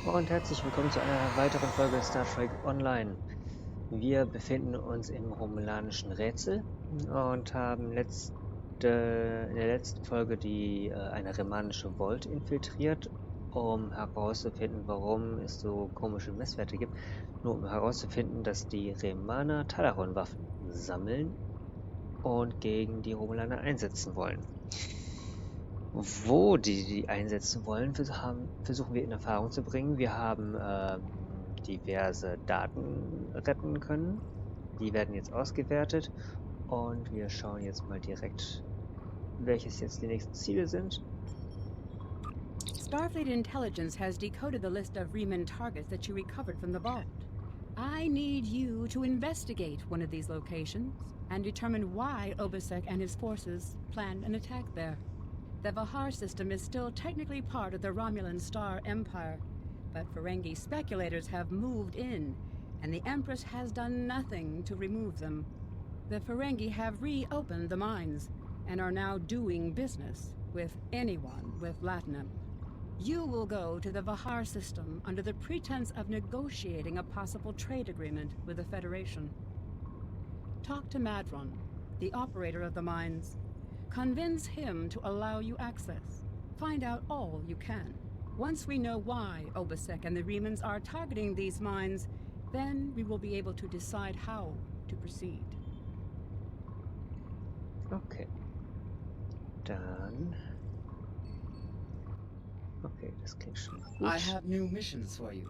Und herzlich willkommen zu einer weiteren Folge Star Trek Online. Wir befinden uns im romulanischen Rätsel und haben in der letzten Folge eine remanische Vault infiltriert, um herauszufinden, warum es so komische Messwerte gibt. Nur um herauszufinden, dass die Remaner Thalaronwaffen sammeln und gegen die Romulaner einsetzen wollen. Wo die einsetzen wollen, versuchen wir in Erfahrung zu bringen. Wir haben diverse Daten retten können. Die werden jetzt ausgewertet. Und wir schauen jetzt mal direkt, welches jetzt die nächsten Ziele sind. Starfleet Intelligence has decoded the list of Riemann targets that you recovered from the vault. I need you to investigate one of these locations and determine why Obasek and his forces planned an attack there. The Vahar system is still technically part of the Romulan Star Empire, but Ferengi speculators have moved in, and the Empress has done nothing to remove them. The Ferengi have reopened the mines and are now doing business with anyone with Latinum. You will go to the Vahar system under the pretense of negotiating a possible trade agreement with the Federation. Talk to Madran, the operator of the mines. Convince him to allow you access. Find out all you can. Once we know why Obasek and the Riemans are targeting these mines, then we will be able to decide how to proceed. Okay. Dann... Okay, das klingt schon mal gut. I have new missions for you.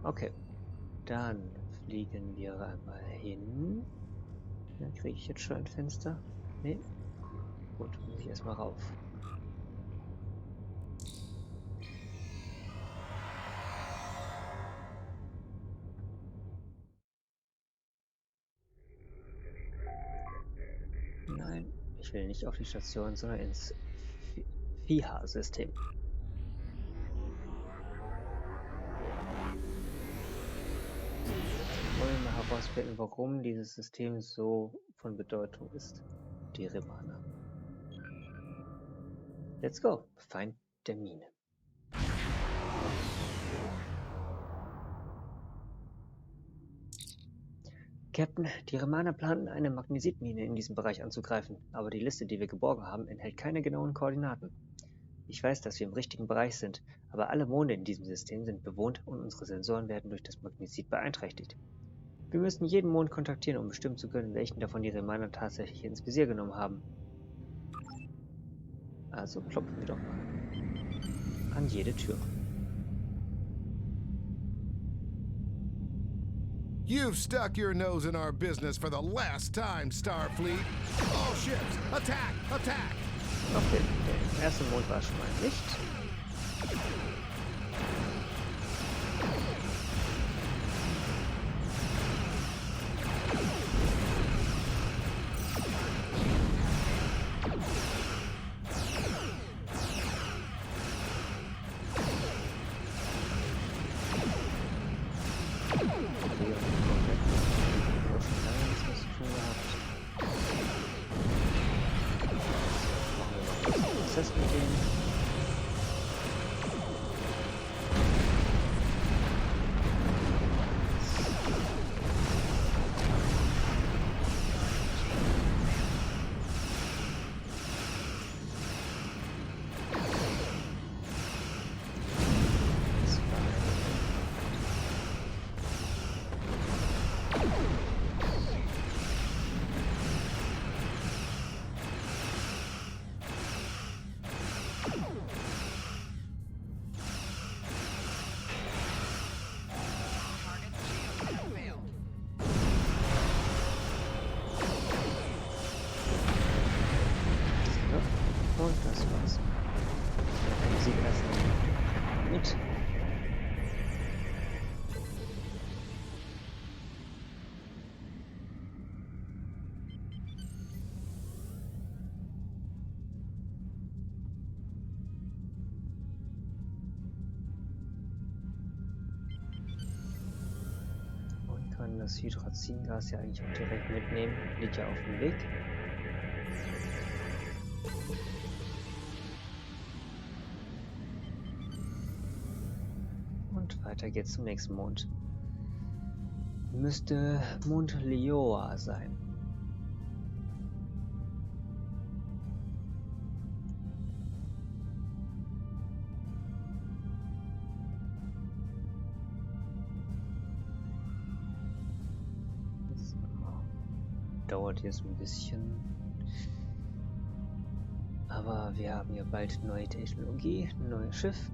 Okay. Dann fliegen wir einmal hin. Ja, kriege ich jetzt schon ein Fenster? Nee. Gut, muss ich erstmal rauf. Nein, ich will nicht auf die Station, sondern ins FIHA-System. Wollen wir mal herausfinden, warum dieses System so von Bedeutung ist. Die Remaner. Let's go. Feind der Mine. Captain, die Remaner planten eine Magnesitmine in diesem Bereich anzugreifen, aber die Liste, die wir geborgen haben, enthält keine genauen Koordinaten. Ich weiß, dass wir im richtigen Bereich sind, aber alle Monde in diesem System sind bewohnt und unsere Sensoren werden durch das Magnesit beeinträchtigt. Wir müssen jeden Mond kontaktieren, um bestimmen zu können, welchen davon die Remaner tatsächlich ins Visier genommen haben. Also klopfen wir doch mal an jede Tür. You've stuck your nose in our business for the last time, Starfleet. All ships, attack, attack! Okay, der erste Mond war schon mal nicht. Und das war's. Ich sie erstmal mit. Und kann das Hydrazingas ja eigentlich auch direkt mitnehmen. Liegt ja auf dem Weg. Und weiter geht's zum nächsten Mond. Müsste Mond Lioa sein. Dauert jetzt ein bisschen. Aber wir haben ja bald neue Technologie, ein neues Schiff.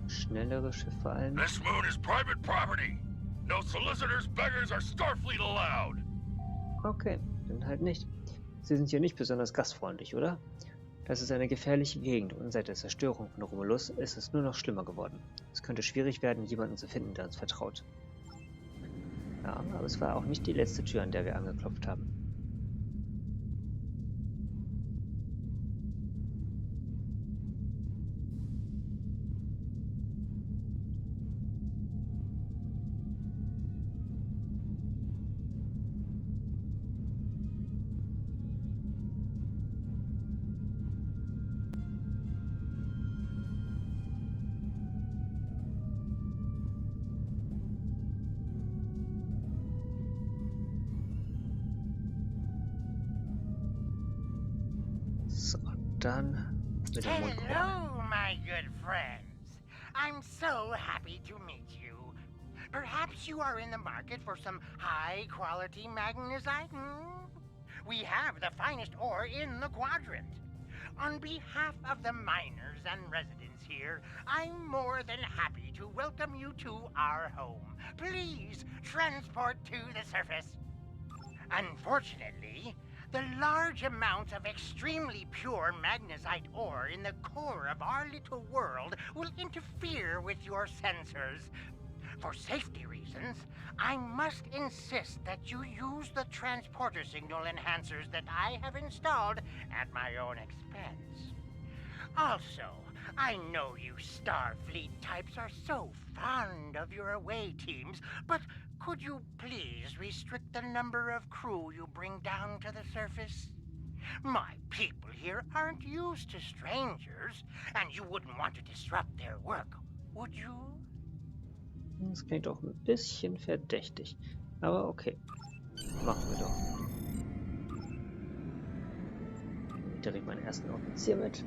Schnellere Schiff vor allem. This moon is private property. No solicitors, beggars, or Starfleet allowed. Okay, dann halt nicht. Sie sind hier nicht besonders gastfreundlich, oder? Das ist eine gefährliche Gegend und seit der Zerstörung von Romulus ist es nur noch schlimmer geworden. Es könnte schwierig werden, jemanden zu finden, der uns vertraut. Ja, aber es war auch nicht die letzte Tür, an der wir angeklopft haben. So, dann mit dem Mondkorn. Hello, my good friends. I'm so happy to meet you. Perhaps you are in the market for some high-quality magnesite? We have the finest ore in the quadrant. On behalf of the miners and residents here, I'm more than happy to welcome you to our home. Please transport to the surface. Unfortunately, the large amounts of extremely pure magnesite ore in the core of our little world will interfere with your sensors. For safety reasons, I must insist that you use the transporter signal enhancers that I have installed at my own expense. Also, I know you Starfleet types are so fond of your away teams, but could you please restrict the number of crew you bring down to the surface? My people here aren't used to strangers, and you wouldn't want to disrupt their work, would you? Das klingt auch ein bisschen verdächtig. Aber okay. Machen wir doch. Direkt meinen ersten Offizier mit.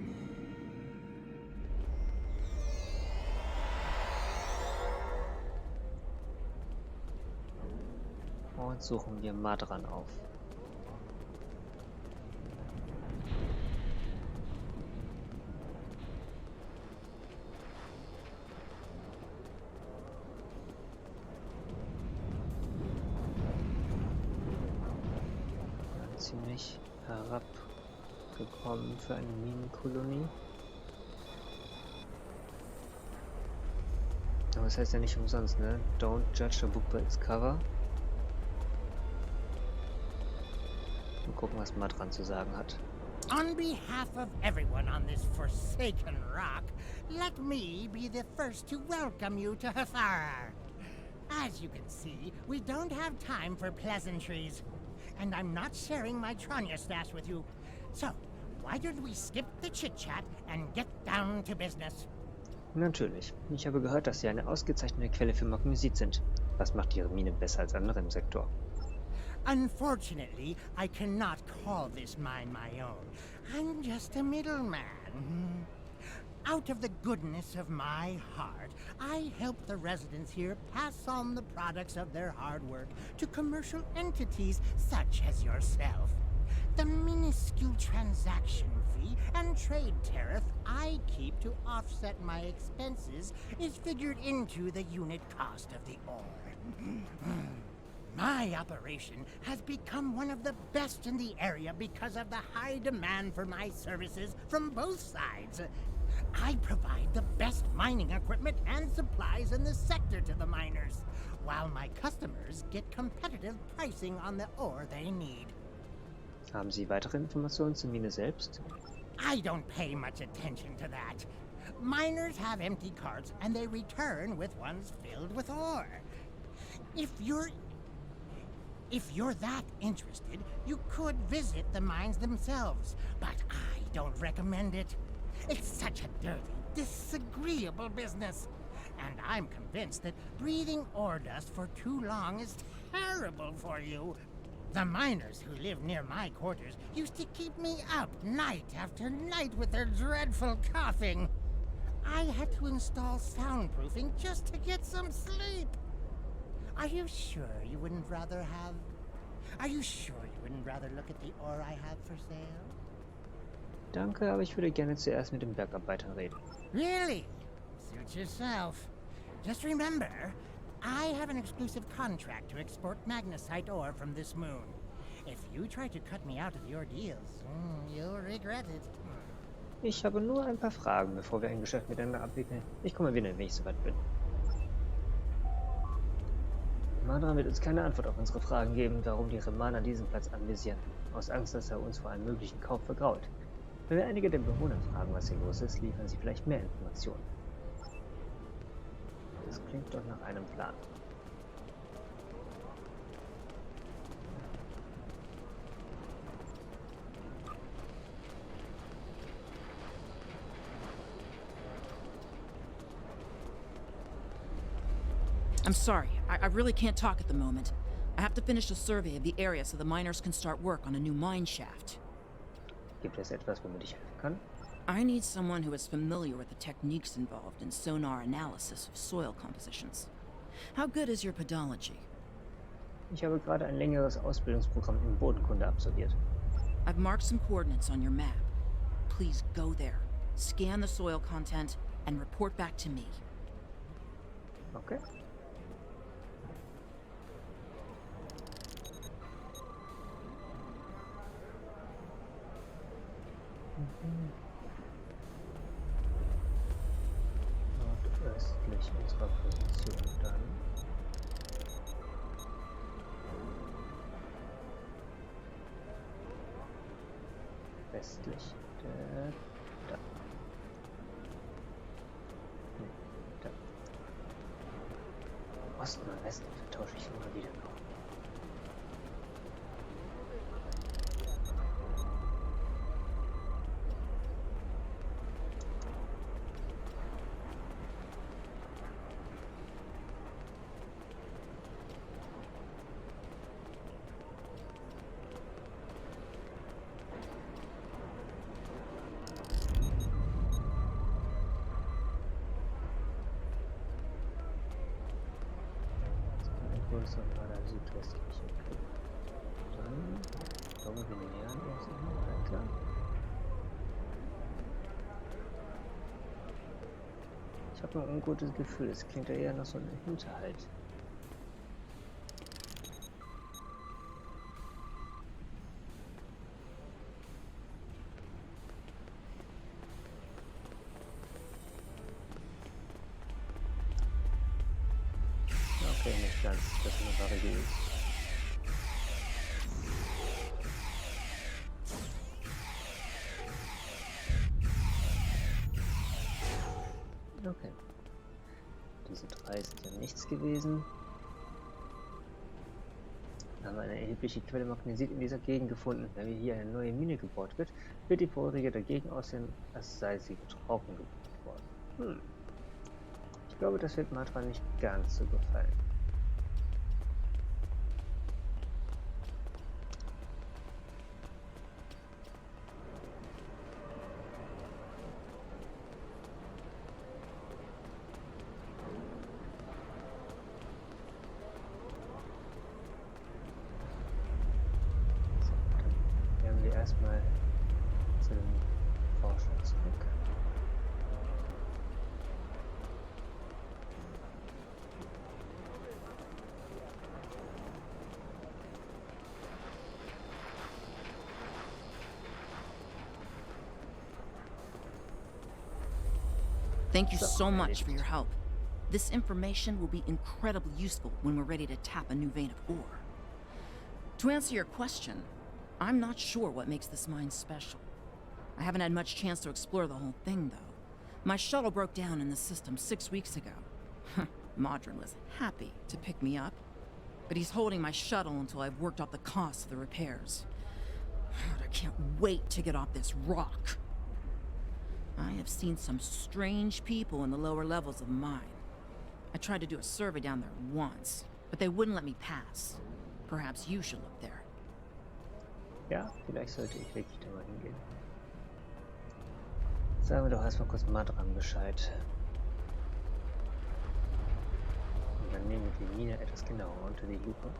Und suchen wir Madran auf. Ziemlich herabgekommen für eine Minenkolonie. Aber das heißt ja nicht umsonst, ne? Don't judge a book by its cover. Mal gucken, was Madran zu sagen hat. On behalf of everyone on this forsaken rock, let me be the first to welcome you to Hathara. As you can see, we don't have time for pleasantries. And I'm not sharing my Tranya stash with you. So, why don't we skip the chit-chat and get down to business? Natürlich. Ich habe gehört, dass Sie eine ausgezeichnete Quelle für Magnesit sind. Was macht Ihre Mine besser als andere im Sektor? Unfortunately, I cannot call this mine my own. I'm just a middleman. Out of the goodness of my heart, I help the residents here pass on the products of their hard work to commercial entities such as yourself. The minuscule transaction fee and trade tariff I keep to offset my expenses is figured into the unit cost of the ore. My operation has become one of the best in the area because of the high demand for my services from both sides. I provide the best mining equipment and supplies in the sector to the miners, while my customers get competitive pricing on the ore they need. Haben Sie weitere Informationen zur Mine selbst? I don't pay much attention to that. Miners have empty carts and they return with ones filled with ore. If you're that interested, you could visit the mines themselves, but I don't recommend it. It's such a dirty, disagreeable business. And I'm convinced that breathing ore dust for too long is terrible for you. The miners who live near my quarters used to keep me up night after night with their dreadful coughing. I had to install soundproofing just to get some sleep. Are you sure you wouldn't rather look at the ore I have for sale? Danke, aber ich würde gerne zuerst mit den Bergarbeitern reden. Really? Suit yourself. Just remember, I have an exclusive contract to export magnesite ore from this moon. If you try to cut me out of your deals, you'll regret it. Ich habe nur ein paar Fragen, bevor wir ein Geschäft miteinander abwickeln. Ich komme wieder, wenn ich soweit bin. Madran wird uns keine Antwort auf unsere Fragen geben, warum die Remaner diesen Platz anvisieren. Aus Angst, dass er uns vor einem möglichen Kauf vergrault. Wenn wir einige der Bewohner fragen, was hier los ist, liefern sie vielleicht mehr Informationen. Das klingt doch nach einem Plan. I'm sorry, I really can't talk at the moment. I have to finish a survey of the area so the miners can start work on a new mine shaft. Gibt es etwas, womit ich helfen kann? I need someone who is familiar with the techniques involved in sonar analysis of soil compositions. How good is your podology? Ich habe gerade ein längeres Ausbildungsprogramm in Bodenkunde absolviert. I've marked some coordinates on your map. Please go there, scan the soil content, and report back to me. Okay. Nordöstlich unserer Position dann. Westlich. Da. Nee, da. Osten und Westen vertausche ich immer wieder noch. Größer war der südwestliche. Okay. Dann, ich glaube, wir nähern uns immer weiter. Ich habe ein ungutes Gefühl, es klingt ja eher nach so einem Hinterhalt. Okay, nicht ganz. Das ist eine wahre Idee. Okay. Diese drei sind ja nichts gewesen. Wir haben eine erhebliche Quelle Magnesit in dieser Gegend gefunden. Wenn hier eine neue Mine gebaut wird, wird die vorherige dagegen aussehen, als sei sie trocken gebaut worden. Ich glaube, das wird Madran nicht ganz so gefallen. Erstmal zu dem Forscher zurück. Thank you so much for your help. This information will be incredibly useful when we're ready to tap a new vein of ore. To answer your question, I'm not sure what makes this mine special. I haven't had much chance to explore the whole thing, though. My shuttle broke down in the system 6 weeks ago. Madran was happy to pick me up, but he's holding my shuttle until I've worked out the cost of the repairs. I can't wait to get off this rock. I have seen some strange people in the lower levels of the mine. I tried to do a survey down there once, but they wouldn't let me pass. Perhaps you should look there. Ja, vielleicht sollte ich wirklich da mal hingehen. Sagen wir doch erstmal kurz Madran Bescheid. Und dann nehmen wir die Mine etwas genauer unter die Lupe.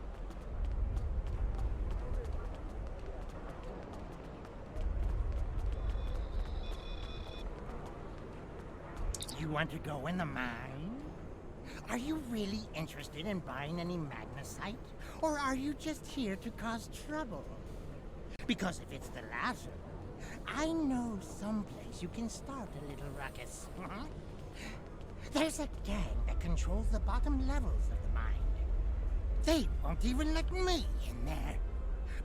You want to go in the mine? Are you really interested in buying any magnesite? Or are you just here to cause trouble? Because if it's the latter, I know someplace you can start a little ruckus. There's a gang that controls the bottom levels of the mine. They won't even let me in there.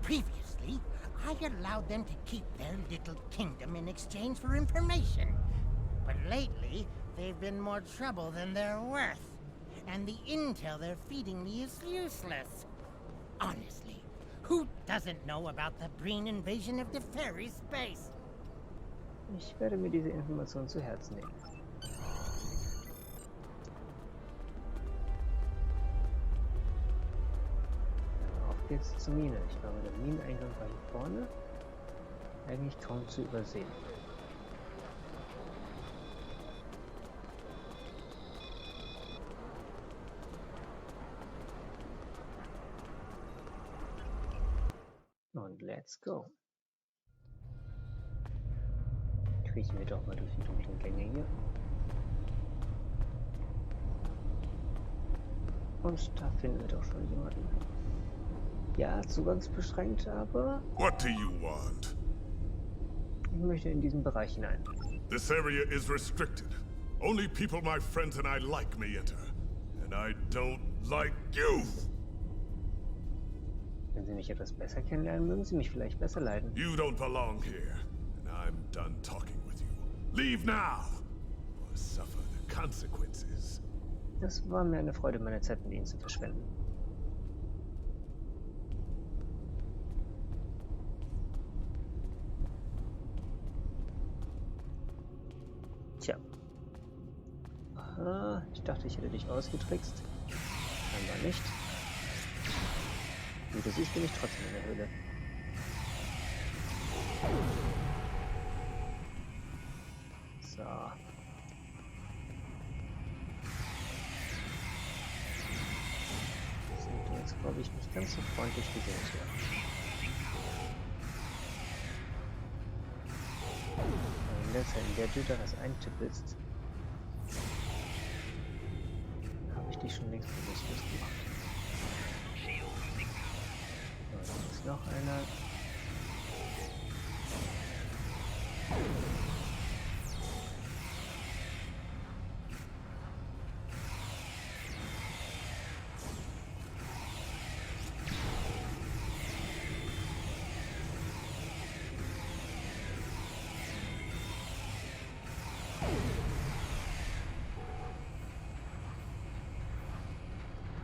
Previously, I allowed them to keep their little kingdom in exchange for information. But lately, they've been more trouble than they're worth. And the intel they're feeding me is useless. Honestly, who doesn't know about the Breen invasion of the fairy space? Ich werde mir diese Information zu Herzen nehmen. Dann auf geht's zur Mine. Ich glaube, der Mineneingang war hier vorne. Eigentlich kaum zu übersehen. Und let's go. Kriechen wir doch mal durch die dunklen Gänge hier. Und da finden wir doch schon jemanden. Ja, zugangsbeschränkt, aber What do you want? ich möchte in diesen Bereich hinein. This area is restricted. Only people my friends and I like may enter. And I don't like you! Wenn Sie mich etwas besser kennenlernen, mögen Sie mich vielleicht besser leiden. You don't belong here. And I'm done talking with you. Leave now! Or suffer the consequences. Das war mir eine Freude, meine Zeit mit Ihnen zu verschwenden. Tja. Aha, ich dachte, ich hätte dich ausgetrickst. Scheinbar nicht. Und du siehst, bin ich trotzdem in der Höhle. So. Sind wir jetzt, glaube ich, nicht ganz so freundlich wie sonst hier. In der Zeit, in der du da was eintippelst, habe ich dich schon längst bewusstlos gemacht. So, da ist noch einer.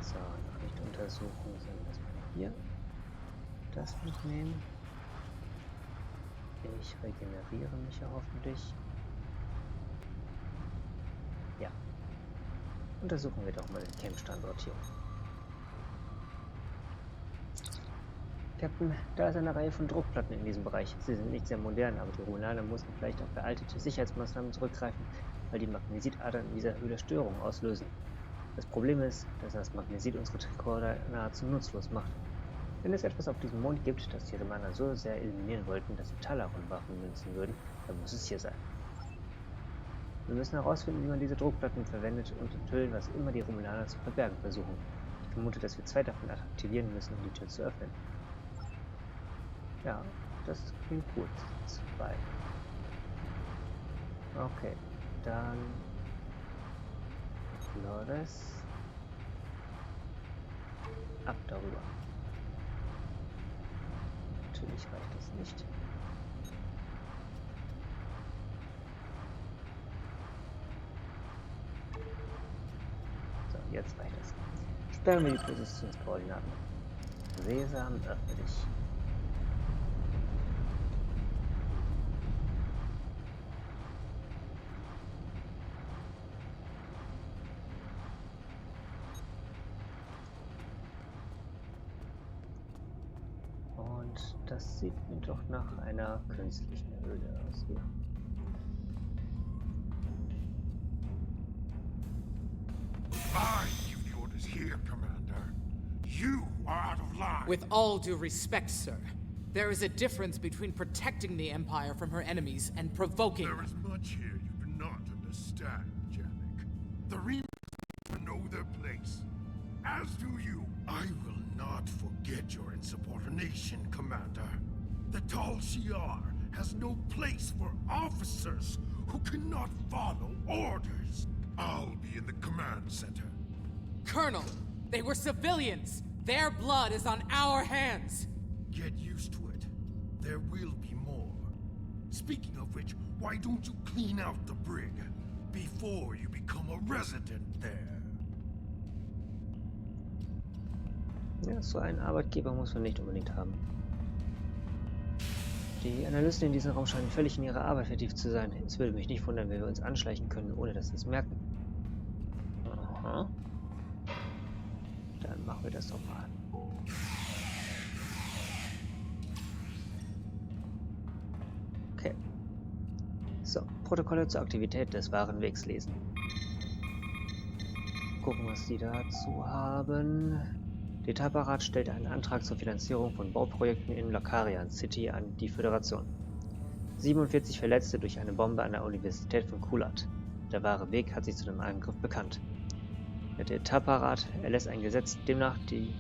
So, Nachrichtenuntersuchung sind erstmal hier. Das mitnehmen. Ich regeneriere mich ja hoffentlich. Ja. Untersuchen wir doch mal den Camp-Standort hier. Captain, da ist eine Reihe von Druckplatten in diesem Bereich. Sie sind nicht sehr modern, aber die Romulaner mussten vielleicht auf veraltete Sicherheitsmaßnahmen zurückgreifen, weil die Magnesitadern in dieser Höhle Störungen auslösen. Das Problem ist, dass das Magnesit unsere Tricorder nahezu nutzlos macht. Wenn es etwas auf diesem Mond gibt, das die Romulaner so sehr eliminieren wollten, dass sie Thalaronwaffen benutzen würden, dann muss es hier sein. Wir müssen herausfinden, wie man diese Druckplatten verwendet und enthüllen, was immer die Romulaner zu verbergen versuchen. Ich vermute, dass wir 2 davon aktivieren müssen, um die Tür zu öffnen. Ja, das klingt gut. 2. Okay, dann Flores. Ab darüber. Natürlich reicht das nicht. So, jetzt reicht das. Sperren wir die Positionskoordinaten. Sesam, öffne dich. das sieht mir doch nach einer künstlichen Höhle aus hier. I give the orders here, Commander. You are out of line. With all due respect, sir, there is a difference between protecting the Empire from her enemies and provoking There them. is much here you do not understand, Janek. The Reapers know their place. As do you. I will not forget your insubordination, Commander. The Tal Shiar has no place for officers who cannot follow orders. I'll be in the command center. Colonel, they were civilians. Their blood is on our hands. Get used to it. There will be more. Speaking of which, why don't you clean out the brig before you become a resident there? Ja, so einen Arbeitgeber muss man nicht unbedingt haben. Die Analysten in diesem Raum scheinen völlig in ihrer Arbeit vertieft zu sein. Es würde mich nicht wundern, wenn wir uns anschleichen können, ohne dass sie es merken. Aha. Dann machen wir das doch mal. Okay. So, Protokolle zur Aktivität des Warenwegs lesen. Gucken, was die dazu haben. Der Apparat stellte einen Antrag zur Finanzierung von Bauprojekten in Lokarian City an die Föderation. 47 Verletzte durch eine Bombe an der Universität von Kulat. Der wahre Weg hat sich zu dem Angriff bekannt. Der Apparat erlässt ein Gesetz, demnach die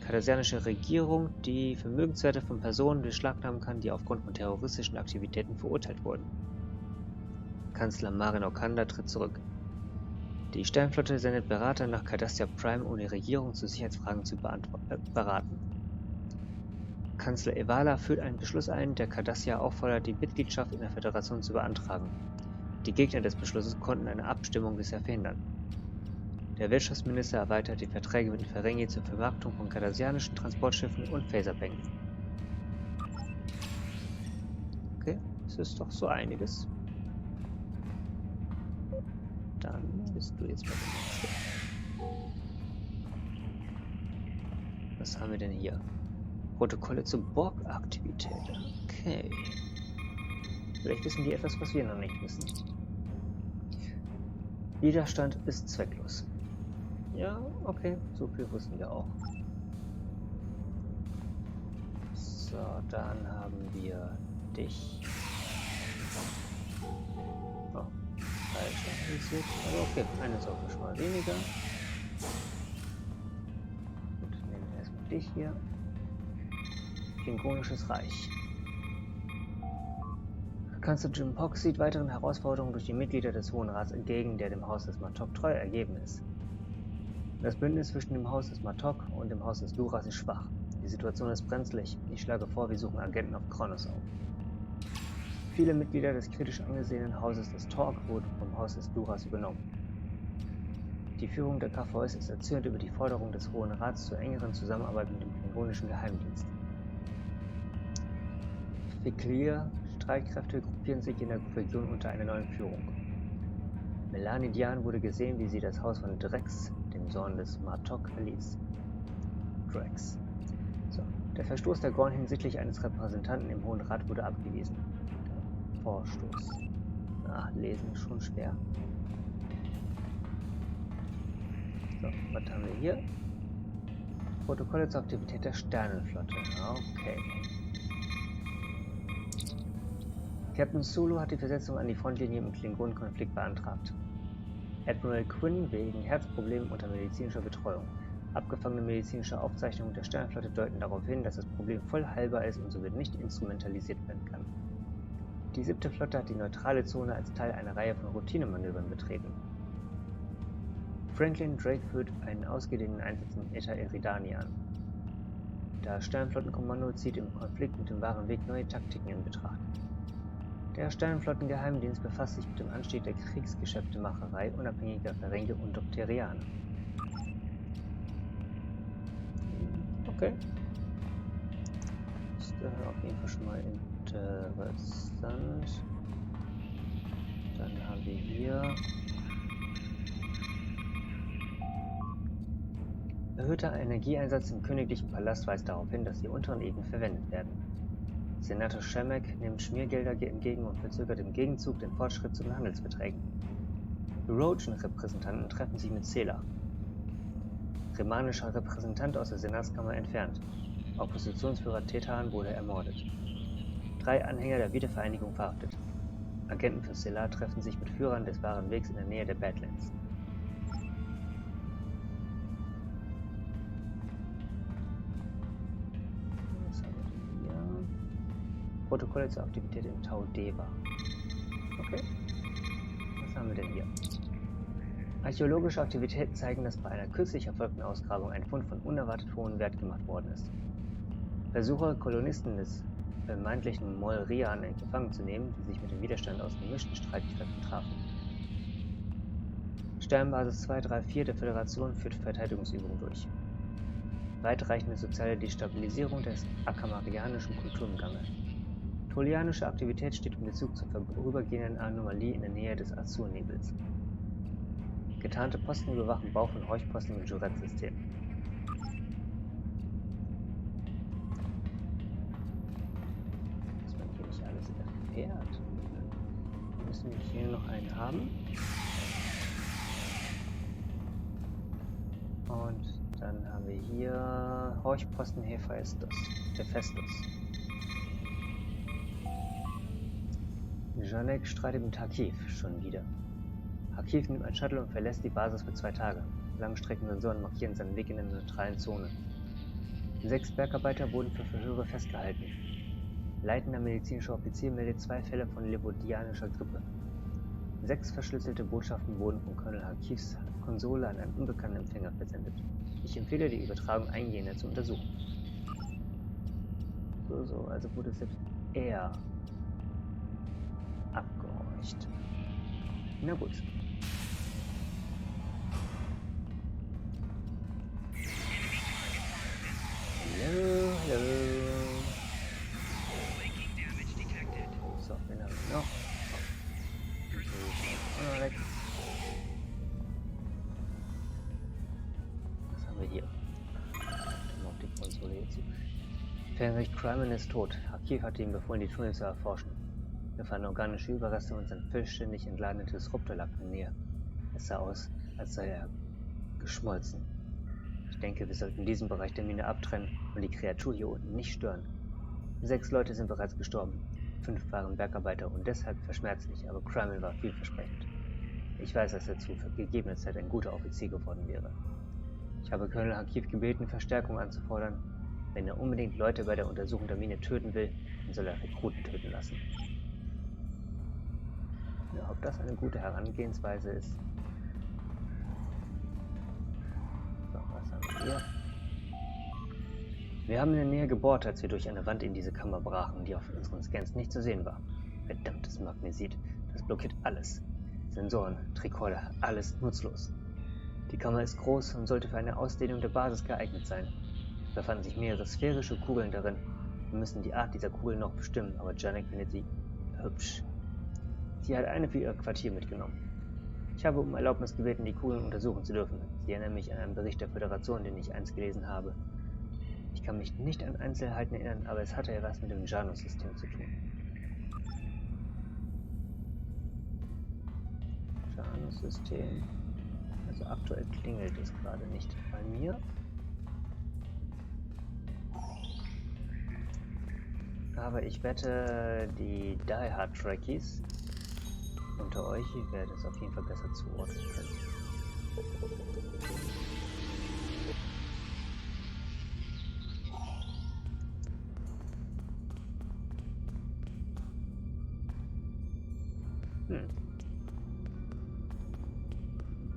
kardassianische Regierung die Vermögenswerte von Personen beschlagnahmen kann, die aufgrund von terroristischen Aktivitäten verurteilt wurden. Kanzler Marin Okanda tritt zurück. Die Sternflotte sendet Berater nach Cardassia Prime, um die Regierung zu Sicherheitsfragen zu beraten. Kanzler Evala führt einen Beschluss ein, der Cardassia auffordert, die Mitgliedschaft in der Föderation zu beantragen. Die Gegner des Beschlusses konnten eine Abstimmung bisher verhindern. Der Wirtschaftsminister erweitert die Verträge mit den Ferengi zur Vermarktung von kardassianischen Transportschiffen und Phaserbänken. Okay, das ist doch so einiges. Dann bist du jetzt mal der Nächste. Was haben wir denn hier? Protokolle zur Borg-Aktivität. Okay. Vielleicht wissen die etwas, was wir noch nicht wissen. Widerstand ist zwecklos. Ja, okay, so viel wussten wir auch. So, dann haben wir dich. Oh, falsch analysiert. Aber okay, eine Sorge schon mal weniger. Gut, nehmen wir erstmal dich hier. Klingonisches Reich. Kanzler Jim Pock sieht weiteren Herausforderungen durch die Mitglieder des Hohen Rats entgegen, der dem Haus des Martok treu ergeben ist. Das Bündnis zwischen dem Haus des Martok und dem Haus des Duras ist schwach. Die Situation ist brenzlig. Ich schlage vor, wir suchen Agenten auf Kronos auf. Viele Mitglieder des kritisch angesehenen Hauses des Torg wurden vom Haus des Duras übernommen. Die Führung der KVS ist erzürnt über die Forderung des Hohen Rats zur engeren Zusammenarbeit mit dem klingonischen Geheimdienst. Fiklir Streitkräfte gruppieren sich in der Region unter einer neuen Führung. Melanie Dian wurde gesehen, wie sie das Haus von Drex, dem Sohn des Martok, verließ. Drex. So. Der Verstoß der Gorn hinsichtlich eines Repräsentanten im Hohen Rat wurde abgewiesen. Der Vorstoß. Lesen ist schon schwer. So, was haben wir hier? Protokolle zur Aktivität der Sternenflotte. Okay. Captain Sulu hat die Versetzung an die Frontlinie im Klingonen-Konflikt beantragt. Admiral Quinn wegen Herzproblemen unter medizinischer Betreuung. Abgefangene medizinische Aufzeichnungen der Sternenflotte deuten darauf hin, dass das Problem voll heilbar ist und somit nicht instrumentalisiert werden kann. Die 7. Flotte hat die neutrale Zone als Teil einer Reihe von Routinemanövern betreten. Franklin Drake führt einen ausgedehnten Einsatz in Eta Eridani an. Das Sternenflottenkommando zieht im Konflikt mit dem wahren Weg neue Taktiken in Betracht. Der Sternenflottengeheimdienst befasst sich mit dem Anstieg der Kriegsgeschäftemacherei unabhängiger Ferengi und Dokterianer. Okay. Das ist auf jeden Fall schon mal interessant. Dann haben wir hier Erhöhter Energieeinsatz im königlichen Palast weist darauf hin, dass die unteren Ebenen verwendet werden. Senator Shemek nimmt Schmiergelder entgegen und verzögert im Gegenzug den Fortschritt zu den Handelsverträgen. Erosion-Repräsentanten treffen sich mit Ziele. Remanischer Repräsentant aus der Senatskammer entfernt. Oppositionsführer Tetan wurde ermordet. 3 Anhänger der Wiedervereinigung verhaftet. Agenten für Ziele treffen sich mit Führern des wahren Wegs in der Nähe der Badlands. Was haben wir denn hier? Protokolle zur Aktivität im Tau Deva. Okay. Was haben wir denn hier? Archäologische Aktivitäten zeigen, dass bei einer kürzlich erfolgten Ausgrabung ein Fund von unerwartet hohem Wert gemacht worden ist. Versuche, Kolonisten des vermeintlichen Moll-Rian in Gefangen zu nehmen, die sich mit dem Widerstand aus gemischten Streitkräften trafen. Sternbasis 234 der Föderation führt Verteidigungsübungen durch. Weitreichende soziale Destabilisierung des akamarianischen Kultur im Gange. Tolianische Aktivität steht in Bezug zur vorübergehenden Anomalie in der Nähe des Azurnebels. Getarnte Posten überwachen Bau von Horchposten im Juret-System. Dass man hier nicht alles erfährt. Wir müssen hier noch einen haben. Und dann haben wir hier Horchposten Hephaestus. Janek streitet mit Hakiv schon wieder. Hakiv nimmt ein Shuttle und verlässt die Basis für 2 Tage. Langstreckensensoren markieren seinen Weg in der neutralen Zone. 6 Bergarbeiter wurden für Verhöre festgehalten. Leitender medizinischer Offizier meldet 2 Fälle von levodianischer Grippe. 6 verschlüsselte Botschaften wurden von Colonel Hakivs Konsole an einen unbekannten Empfänger versendet. Ich empfehle, die Übertragung eingehender zu untersuchen. Also wurde selbst er abgehorcht. Na gut. Hallo. So, wen haben wir noch? Weg. Was haben wir hier? Auf die Konsole hierzu. Ferengi Madran ist tot. Hakiv hatte ihm befohlen, die Tunnel zu erforschen. Wir fanden organische Überreste und sein vollständig entladener Disruptor lag in der Nähe. Es sah aus, als sei er geschmolzen. Ich denke, wir sollten diesen Bereich der Mine abtrennen und die Kreatur hier unten nicht stören. 6 Leute sind bereits gestorben. 5 waren Bergarbeiter und deshalb verschmerzlich, aber Madran war vielversprechend. Ich weiß, dass er zu gegebener Zeit ein guter Offizier geworden wäre. Ich habe Colonel Hakiv gebeten, Verstärkung anzufordern. Wenn er unbedingt Leute bei der Untersuchung der Mine töten will, dann soll er Rekruten töten lassen. Ja, ob das eine gute Herangehensweise ist? So, was haben wir hier? Wir haben in der Nähe gebohrt, als wir durch eine Wand in diese Kammer brachen, die auf unseren Scans nicht zu sehen war. Verdammtes Magnesit, das blockiert alles. Sensoren, Tricorder, alles nutzlos. Die Kammer ist groß und sollte für eine Ausdehnung der Basis geeignet sein. Es befanden sich mehrere sphärische Kugeln darin. Wir müssen die Art dieser Kugeln noch bestimmen, aber Janek findet sie hübsch. Sie hat eine für ihr Quartier mitgenommen. Ich habe um Erlaubnis gebeten, die Kugeln untersuchen zu dürfen. Sie erinnern mich an einen Bericht der Föderation, den ich einst gelesen habe. Ich kann mich nicht an Einzelheiten erinnern, aber es hatte ja was mit dem Janus-System zu tun. Janus-System. Also aktuell klingelt es gerade nicht bei mir. Aber ich wette, die Die Hard Trekkies unter euch werden es auf jeden Fall besser zuordnen können.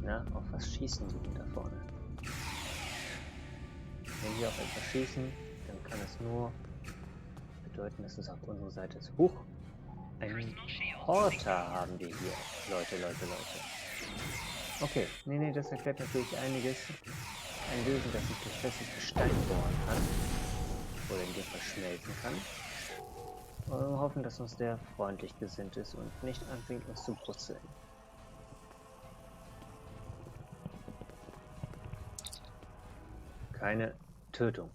Na, auf was schießen die denn da vorne? Wenn wir auf etwas schießen, dann kann es nur bedeuten, dass es auf unserer Seite ist. Huch! Einen Horter haben wir hier. Leute. Okay, nee, das erklärt natürlich einiges. Ein Wesen, das sich durch festes Gestein bohren kann. Oder in dem verschmelzen kann. Und wir hoffen, dass uns der freundlich gesinnt ist und nicht anfängt, uns zu brutzeln. Keine Tötung.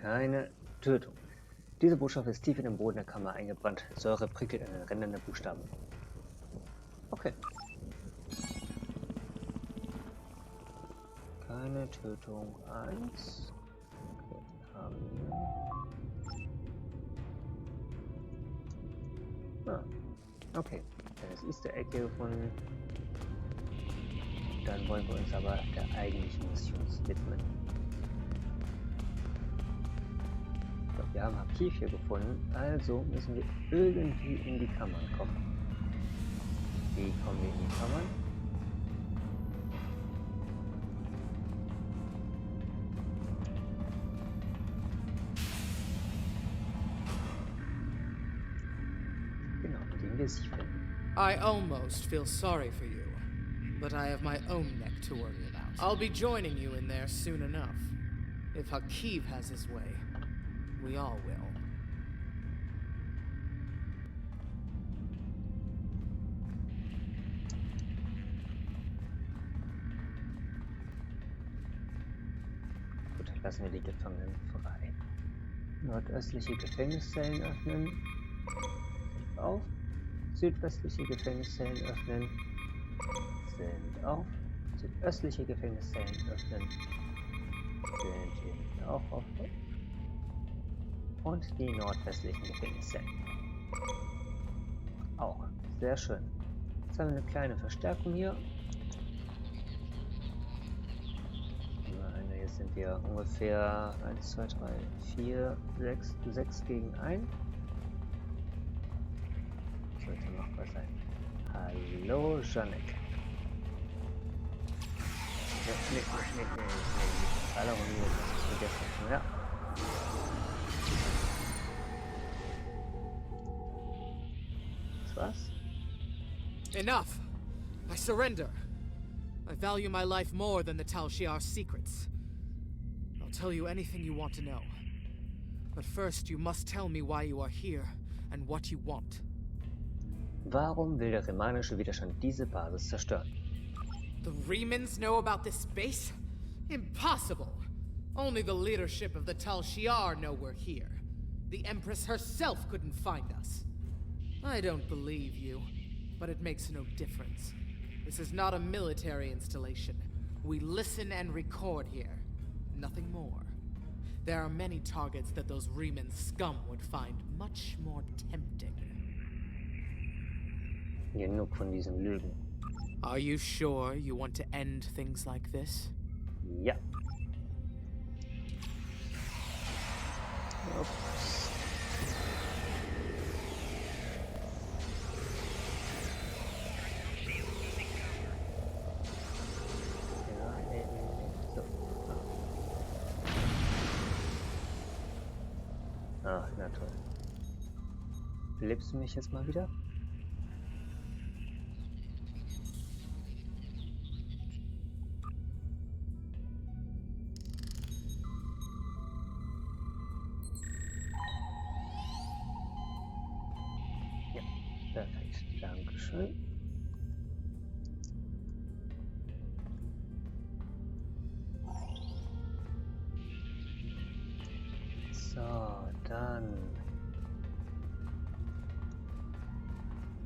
Keine Tötung. Diese Botschaft ist tief in den Boden der Kammer eingebrannt. Säure prickelt an den Rändern der Buchstaben. Okay. Keine Tötung 1. Okay, haben wir. Ah, okay. Das Easter Egg hier gefunden. Dann wollen wir uns aber der eigentlichen Mission widmen. So, wir haben Archiv hier gefunden, also müssen wir irgendwie in die Kammern kommen. Wie kommen wir in die Kammern? Genau, indem wir sie finden. I almost feel sorry for you, but I have my own neck to worry about. I'll be joining you in there soon enough. If Hakiv has his way, we all will. Gut, lassen wir die Gefangenen frei. Nordöstliche Gefängniszellen öffnen. Auf. Südwestliche Gefängniszellen öffnen. Sind auf. Südöstliche Gefängniszellen öffnen. Sind hier auch auf. Und die nordwestlichen Gefängniszellen. Auch. Sehr schön. Jetzt haben wir eine kleine Verstärkung hier. Jetzt sind wir ungefähr 1, 2, 3, 4, 6 gegen 1. Sollte machbar sein. Hallo, Janek. Nee. Thalaronwaffen, das vergessen. Ja. Das war's? Enough! I surrender. I value my life more than the Tal Shiar's secrets. I'll tell you anything you want to know. But first, you must tell me why you are here and what you want. Warum will der remanische Widerstand diese Basis zerstören? The Remans know about this base? Impossible! Only the leadership of the Tal Shiar know we're here. The Empress herself couldn't find us. I don't believe you, but it makes no difference. This is not a military installation. We listen and record here. Nothing more. There are many targets that those Reman scum would find much more tempting. Genug von diesem Lügen. Are you sure you want to end things like this? Ja. Ups. So. Ach, na toll. Belebst du mich jetzt mal wieder? Ja, perfekt. Dankeschön. So, dann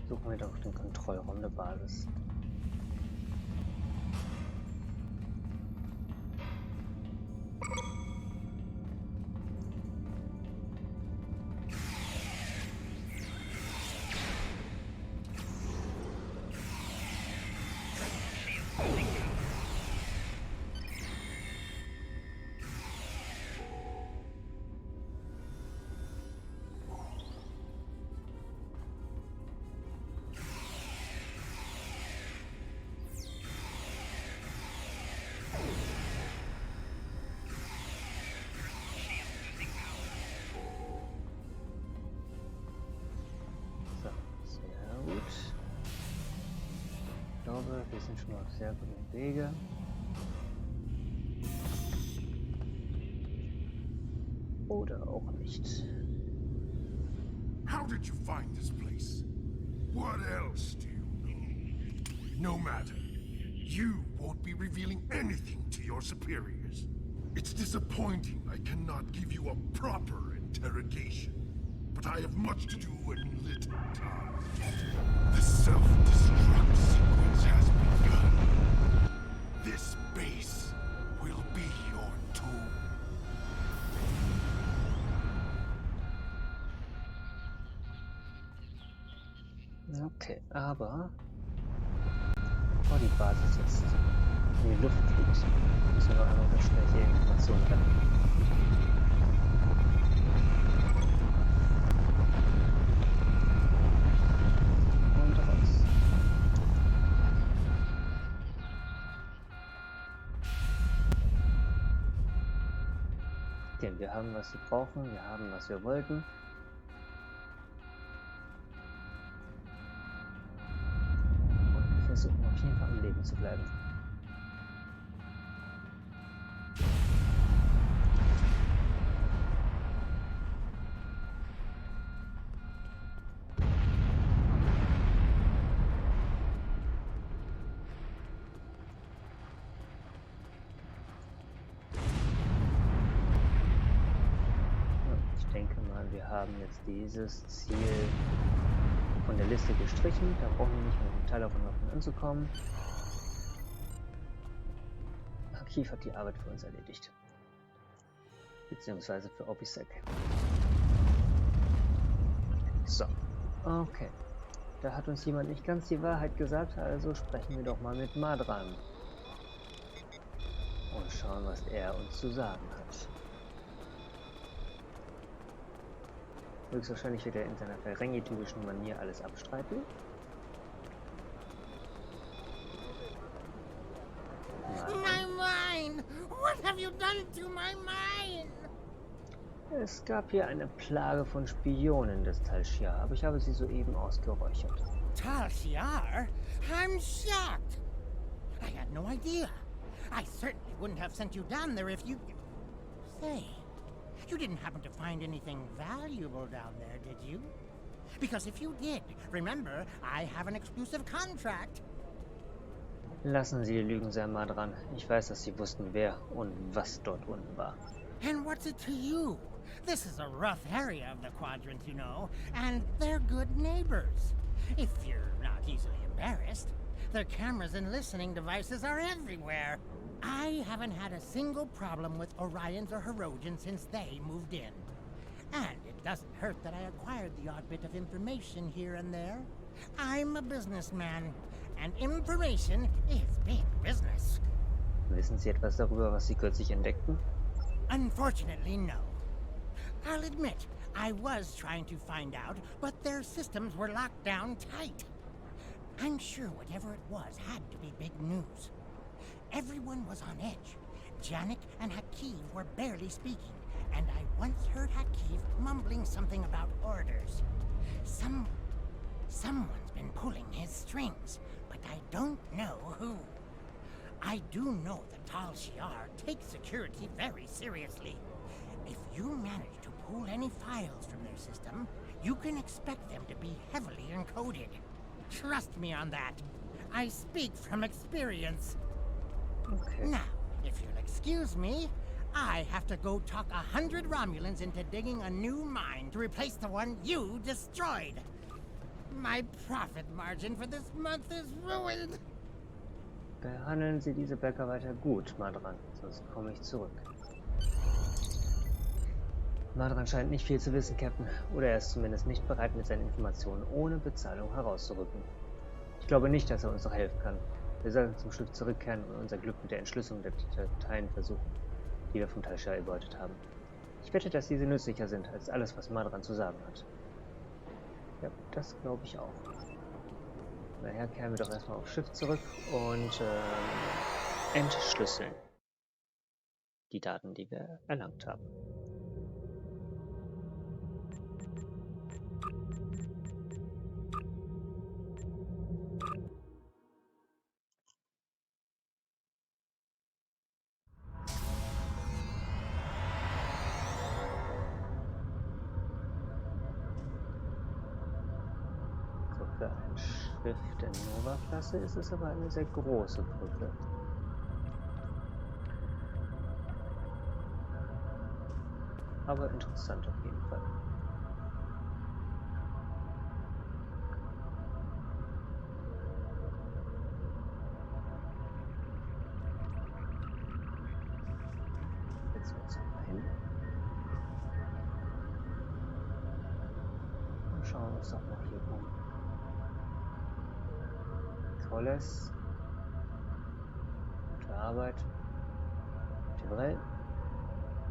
suchen wir doch den Kontrollraum der Basis. Ich glaube, wir sind schon auf sehr guten Wege. Oder auch nicht. How did you find this place? What else do you know? No matter. You won't be revealing anything to your superiors. It's disappointing I cannot give you a proper interrogation, but I have much to do and little time. The self-destruct sequence has begun. This base will be your tomb. Okay, aber bevor die Basis jetzt in die Luft fliegt, müssen wir einmal ganz schnell hier Informationen retten. Und raus. Denn wir haben, was wir brauchen, wir haben, was wir wollten. Versuchen auf jeden Fall am Leben zu bleiben. Ich denke mal, wir haben jetzt dieses Ziel von der Liste gestrichen, da brauchen wir nicht mehr mit Thalaronwaffen anzukommen. Archiv hat die Arbeit für uns erledigt. Beziehungsweise für Obisek. So, okay. Da hat uns jemand nicht ganz die Wahrheit gesagt, also sprechen wir doch mal mit Madran. Und schauen, was er uns zu sagen hat. Höchstwahrscheinlich wird er in seiner Ferengi-typischen Manier alles abstreiten. My mine! What have you done to my mine? Es gab hier eine Plage von Spionen des Thalshiar, aber ich habe sie soeben ausgeräuchert. Thalshiar? I'm shocked! I had no idea. I certainly wouldn't have sent you down there if you... Say... You didn't happen to find anything valuable down there, did you? Because if you did, remember, I have an exclusive contract. Lassen Sie die Lügen sein, Madran. Ich weiß, dass Sie wussten, wer und was dort unten war. And what's it to you? This is a rough area of the quadrant, you know, and they're good neighbors. If you're not easily embarrassed, their cameras and listening devices are everywhere. I haven't had a single problem with Orions or Herodians since they moved in. And it doesn't hurt that I acquired the odd bit of information here and there. I'm a businessman, and information is big business. Wissen Sie etwas darüber, was Sie kürzlich entdeckten? Unfortunately, no. I'll admit, I was trying to find out, but their systems were locked down tight. I'm sure whatever it was had to be big news. Everyone was on edge. Janik and Hakiv were barely speaking, and I once heard Hakiv mumbling something about orders. Someone's been pulling his strings, but I don't know who. I do know that Thalshiar takes security very seriously. If you manage to pull any files from their system, you can expect them to be heavily encoded. Trust me on that. I speak from experience. Okay. Now, if you'll excuse me, I have to go talk 100 Romulans into digging a new mine to replace the one you destroyed. My profit margin for this month is ruined. Behandeln Sie diese Bäcker weiter gut, Madran, sonst komme ich zurück. Madran scheint nicht viel zu wissen, Captain. Oder er ist zumindest nicht bereit, mit seinen Informationen ohne Bezahlung herauszurücken. Ich glaube nicht, dass er uns noch helfen kann. Wir sollten zum Schiff zurückkehren und unser Glück mit der Entschlüsselung der Dateien versuchen, die wir vom Thalshiar erbeutet haben. Ich wette, dass diese nützlicher sind als alles, was Madran zu sagen hat. Ja, das glaube ich auch. Daher kehren wir doch erstmal aufs Schiff zurück und entschlüsseln die Daten, die wir erlangt haben. Für ein Schiff der Nova-Klasse ist es aber eine sehr große Brücke. aber interessant auf jeden Fall. Jetzt wird es mal hin. Und schauen wir uns doch mal hier um. Tolles. Gute Arbeit. Tibrell.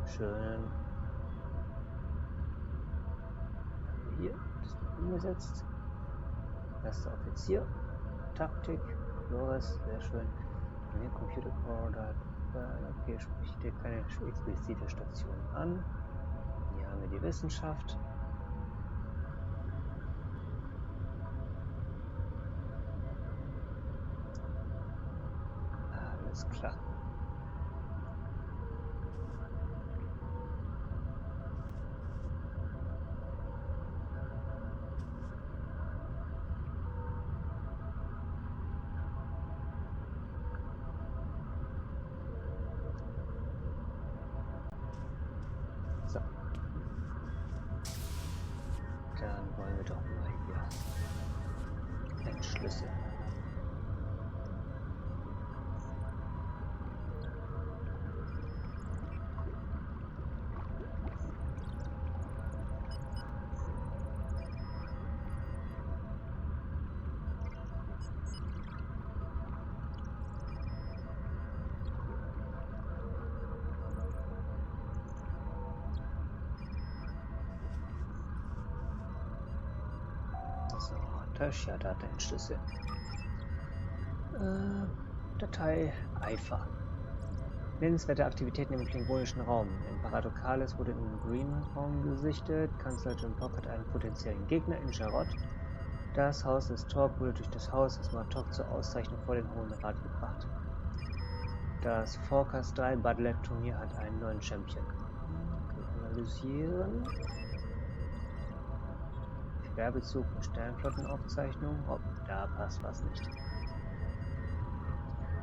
Schön. Hier ist noch umgesetzt. Erster Offizier. Taktik. Flores. Sehr schön. Und hier Computer Core. Okay, spricht hier keine explizite Station an. Hier haben wir die Wissenschaft. Alles klar. So. Dann wollen wir doch mal hier entschlüsseln. So, Deutsch, ja, Daten entschlüsseln. Datei einfach. Nennenswerte Aktivitäten im klingonischen Raum. Imperator Kales wurde im Green-Raum gesichtet. Kanzler Jim Pock hat einen potenziellen Gegner in Jarod. Das Haus des Torque wurde durch das Haus des Martok zur Auszeichnung vor den Hohen Rat gebracht. Das Forecast 3 Battle Turnier hat einen neuen Champion. Okay, analysieren. Querbezug und Sternflottenaufzeichnung. Oh, da passt was nicht.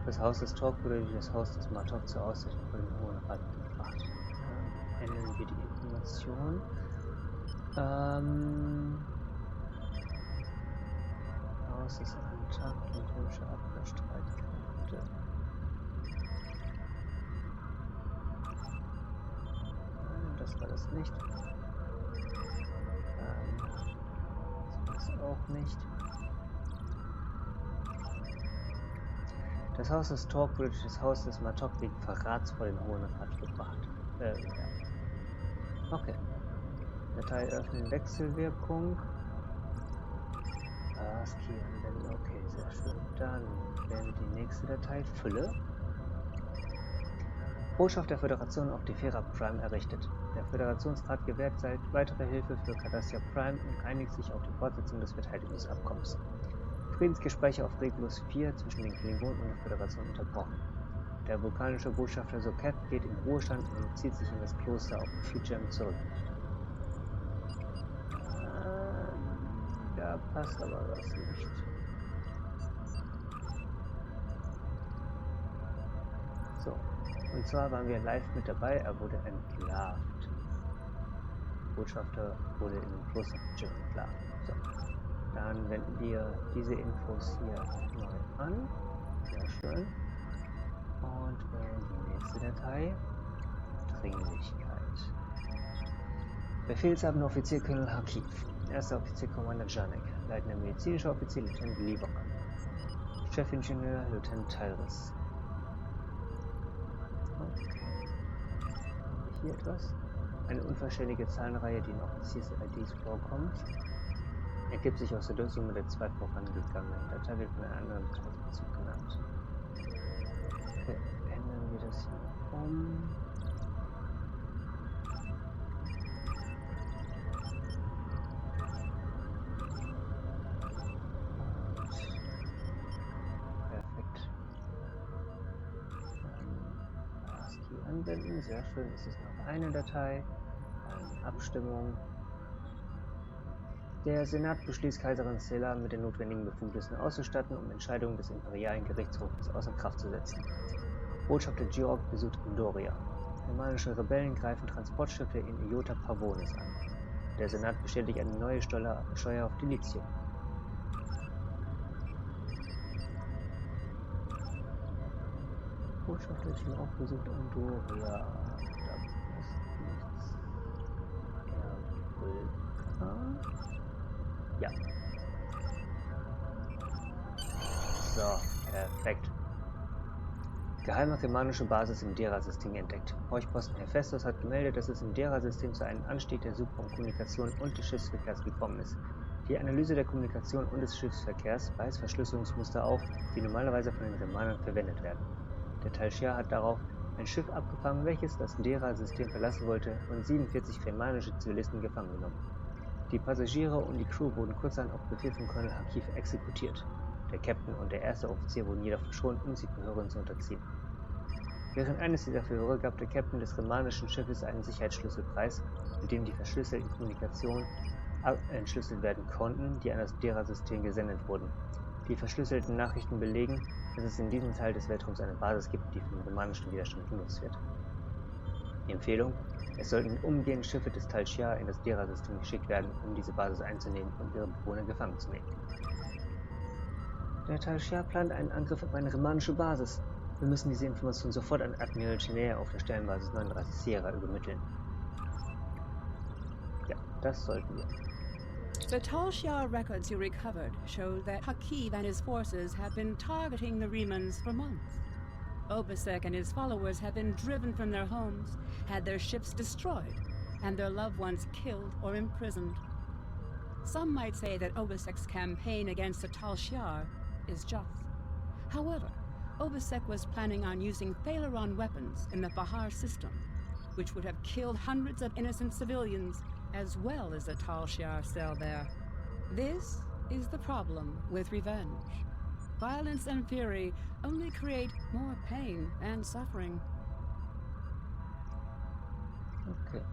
Das Haus des Torque wurde durch das Haus des Martok zur Auszeichnung vor dem Hohen Rat gebracht. Ändern wir die Information. Haus des Antakt und römische Abwehrstreitkräfte. Nein, das war das nicht. Das war es auch nicht. Das Haus des Torque wurde durch das Haus des Martok wegen Verrats vor den Hohen Rat gebracht. Ja. Okay. Datei öffnen, Wechselwirkung. ASCII anwenden, okay, sehr schön. Dann wählen wir die nächste Datei, Fülle. Botschaft der Föderation auf die Fera Prime errichtet. Der Föderationsrat gewährt seit weitere Hilfe für Cardassia Prime und einigt sich auf die Fortsetzung des Verteidigungsabkommens. Friedensgespräche auf Regulus 4 zwischen den Klingonen und der Föderation unterbrochen. Der vulkanische Botschafter Soket geht in Ruhestand und zieht sich in das Kloster auf Fujam zurück. Da passt aber was nicht. So, und zwar waren wir live mit dabei, er wurde entlarvt. Botschafter wurde in dem Kloster Fujam entlarvt. So. Dann wenden wir diese Infos hier neu an. Sehr schön. Und wählen die nächste Datei. Dringlichkeit. Befehlshabender Offizier Colonel Hakif. Erster Offizier Commander Janek. Leitender medizinischer Offizier Lieutenant Lever. Chefingenieur Lieutenant Tyrus. Okay. Hier etwas. Eine unvollständige Zahlenreihe, die in Offiziers-IDs vorkommt. Ergibt sich aus der Summe der zwei vorangegangenen. Datei wird von einem anderen Betragsbezug genannt. Okay, ändern wir das hier um. Perfekt. ASCII anwenden, sehr schön. Es ist noch eine Datei. Abstimmung. Der Senat beschließt, Kaiserin Stella mit den notwendigen Befugnissen auszustatten, um Entscheidungen des Imperialen Gerichtshofes außer Kraft zu setzen. Botschafter Georg besucht Andoria. Germanische Rebellen greifen Transportschiffe in Iota Pavonis an. Der Senat bestätigt eine neue Steuer auf Dilithium. Botschafter Ziel aufgesucht Andoria. Da ist nichts. Ja. So, perfekt. Geheime germanische Basis im Dera-System entdeckt. Horchposten Hephaestus hat gemeldet, dass es im Dera-System zu einem Anstieg der Suprakommunikation und des Schiffsverkehrs gekommen ist. Die Analyse der Kommunikation und des Schiffsverkehrs weist Verschlüsselungsmuster auf, die normalerweise von den Remanern verwendet werden. Der Talshia hat darauf ein Schiff abgefangen, welches das Dera-System verlassen wollte, und 47 remanische Zivilisten gefangen genommen. Die Passagiere und die Crew wurden kurzerhand auf Befehl von Colonel Hakif exekutiert. Der Captain und der erste Offizier wurden jedoch verschont, um sie Verhören zu unterziehen. Während eines dieser Verhöre gab der Captain des remanischen Schiffes einen Sicherheitsschlüssel preis, mit dem die verschlüsselten Kommunikationen entschlüsselt werden konnten, die an das Dera-System gesendet wurden. Die verschlüsselten Nachrichten belegen, dass es in diesem Teil des Weltraums eine Basis gibt, die vom romanischen Widerstand genutzt wird. Die Empfehlung: Es sollten umgehend Schiffe des Talshia in das Dera-System geschickt werden, um diese Basis einzunehmen und ihre Bewohner gefangen zu nehmen. Der Talshia plant einen Angriff auf eine remanische Basis. Wir müssen diese Information sofort an Admiral Chinea auf der Sternbasis 39 Sierra übermitteln. Ja, das sollten wir. The Talshia records you recovered show that Hakif and his forces have been targeting the Remans for months. Obasek and his followers have been driven from their homes, had their ships destroyed, and their loved ones killed or imprisoned. Some might say that Obasek's campaign against the Talshia is just. However, Obasek was planning on using Thalaron weapons in the Bahar system, which would have killed hundreds of innocent civilians, as well as the Talshia cell there. This is the problem with revenge. Violence and fury only create more pain and suffering. Okay.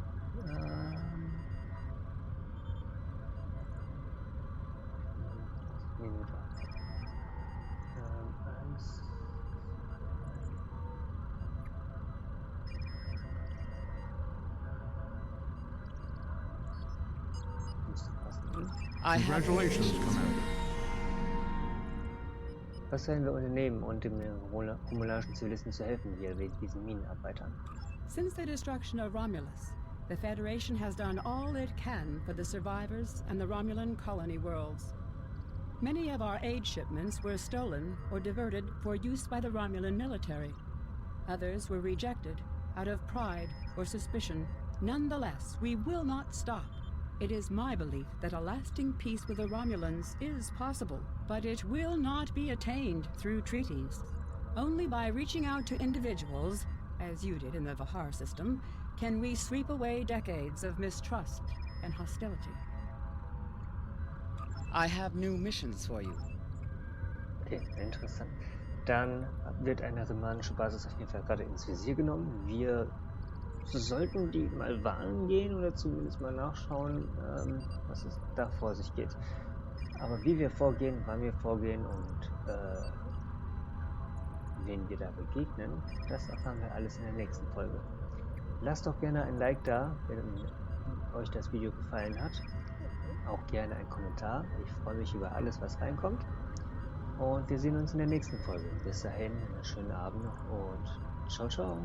Congratulations, Commander. Was sollen wir unternehmen, um den romulanischen Zivilisten zu helfen, die diesen Minenarbeitern? Since the destruction of Romulus, the Federation has done all it can for the survivors and the Romulan colony worlds. Many of our aid shipments were stolen or diverted for use by the Romulan military. Others were rejected out of pride or suspicion. Nonetheless, we will not stop. It is my belief that a lasting peace with the Romulans is possible, but it will not be attained through treaties. Only by reaching out to individuals, as you did in the Bahar system, can we sweep away decades of mistrust and hostility. I have new missions for you. Okay, interessant. Dann wird eine romanische Basis auf jeden Fall gerade ins Visier genommen. Wir sollten die mal warnen gehen oder zumindest mal nachschauen, was es da vor sich geht. Aber wie wir vorgehen, wann wir vorgehen und wen wir da begegnen, das erfahren wir alles in der nächsten Folge. Lasst doch gerne ein Like da, wenn euch das Video gefallen hat. Auch gerne einen Kommentar. Ich freue mich über alles, was reinkommt. Und wir sehen uns in der nächsten Folge. Bis dahin, einen schönen Abend noch und ciao, ciao.